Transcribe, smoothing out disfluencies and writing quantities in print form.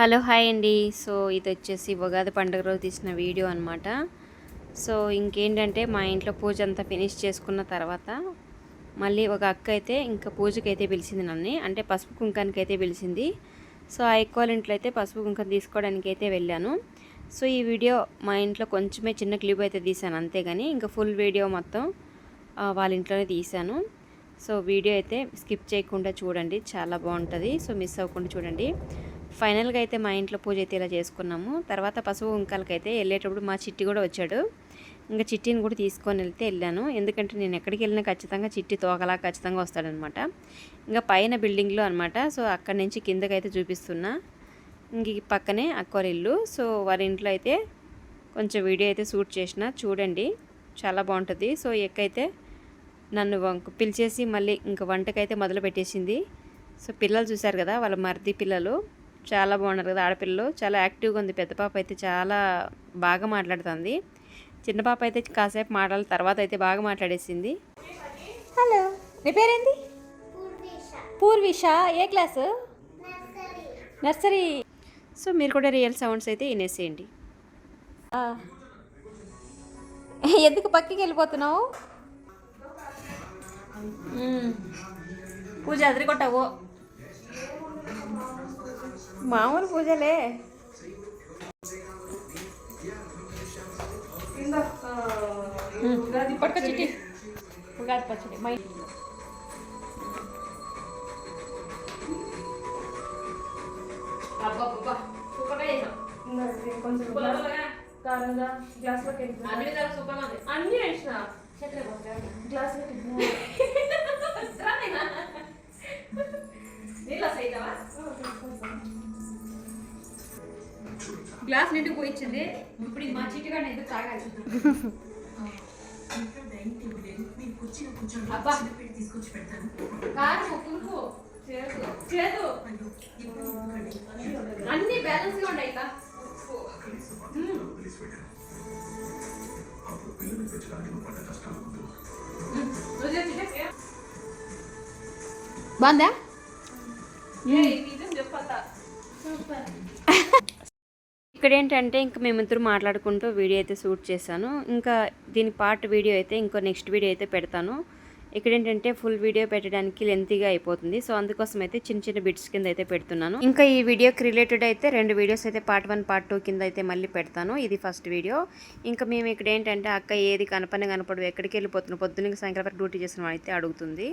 Hello hi అండి. So ఇది వచ్చేసి ఉగాది పండుగ రోజు తీసిన వీడియో అనమాట. సో ఇంకేంటంటే మా ఇంట్లో పూజ అంతా ఫినిష్ చేసుకున్న తర్వాత మళ్ళీ ఒక అక్క అయితే ఇంకా పూజకైతే పిలిచింది నన్ను, అంటే పసుపు కుంకానికి అయితే పిలిచింది. సో ఆ ఎక్కువ ఇంట్లో అయితే పసుపు కుంకం తీసుకోవడానికి అయితే వెళ్ళాను. సో ఈ వీడియో మా ఇంట్లో కొంచెమే చిన్న క్లిప్ అయితే తీసాను అంతేగాని ఇంకా ఫుల్ వీడియో మొత్తం వాళ్ళ ఇంట్లోనే తీశాను. సో వీడియో అయితే స్కిప్ చేయకుండా చూడండి, చాలా బాగుంటుంది. సో మిస్ అవ్వకుండా చూడండి. ఫైనల్గా అయితే మా ఇంట్లో పూజ అయితే ఇలా చేసుకున్నాము. తర్వాత పసుపు కుంకాలకైతే వెళ్ళేటప్పుడు మా చిట్టి కూడా వచ్చాడు. ఇంకా చిట్టిని కూడా తీసుకొని వెళ్ళాను, ఎందుకంటే నేను ఎక్కడికి వెళ్ళినా ఖచ్చితంగా చిట్టి తోకలా ఖచ్చితంగా వస్తాడనమాట. ఇంకా పైన బిల్డింగ్లో అనమాట. సో అక్కడి నుంచి కిందకైతే చూపిస్తున్నా. ఇంక పక్కనే అక్కోరి ఇల్లు. సో వారి ఇంట్లో అయితే కొంచెం వీడియో అయితే షూట్ చేసిన, చూడండి చాలా బాగుంటుంది. సో ఎక్కైతే నన్ను పిలిచేసి మళ్ళీ ఇంక వంటకైతే మొదలు పెట్టేసింది. సో పిల్లలు చూశారు కదా, వాళ్ళ మరిది పిల్లలు చాలా బాగున్నారు కదా, ఆడపిల్లలు చాలా యాక్టివ్గా ఉంది. పెద్ద పాప అయితే చాలా బాగా మాట్లాడుతుంది, చిన్న పాప అయితే కాసేపు మాట్లాడాలి, తర్వాత అయితే బాగా మాట్లాడేసింది. హలో, నీ పేరేంటి? పూర్విష. ఏ క్లాసు? నర్సరీ. సో మీరు కూడా రియల్ సౌండ్స్ అయితే వినేసేయండి. ఎందుకు పక్కకి వెళ్ళిపోతున్నావు? పూజ అదిరికొట్టావు. మామూలు పూజలే. పట్టుక చిట్టి, ఉగాది పచ్చడి మై. అన్ని వేసిన గ్లాస్ గ్లాస్ నిండుకు పోయించింది. ఇప్పుడు మా చిట్టుగా ఎందుకు తాగాలి? అబ్బా కారం పులుపు చేదు అన్ని బ్యాలెన్స్ గా ఉన్నాయి. బాగుందా? ఇక్కడ ఏంటంటే ఇంకా మేమిద్దరు మాట్లాడుకుంటూ వీడియో అయితే షూట్ చేశాను. ఇంకా దీని పార్ట్ వీడియో అయితే ఇంకో నెక్స్ట్ వీడియో అయితే పెడతాను. ఇక్కడ ఏంటంటే ఫుల్ వీడియో పెట్టడానికి లెంతీగా అయిపోతుంది. సో అందుకోసం అయితే చిన్న చిన్న బిట్స్ కింద అయితే పెడుతున్నాను. ఇంకా ఈ వీడియోకి రిలేటెడ్ అయితే 2 వీడియోస్ అయితే పార్ట్ 1 పార్ట్ 2 కింద అయితే మళ్ళీ పెడతాను. ఇది ఫస్ట్ వీడియో. ఇంకా మేము ఇక్కడ ఏంటంటే అక్క ఏది కనపడదు, ఎక్కడికి వెళ్ళిపోతున్నాం, పొద్దున్న సాయంకాలం వరకు డ్యూటీ చేసిన అయితే అడుగుతుంది.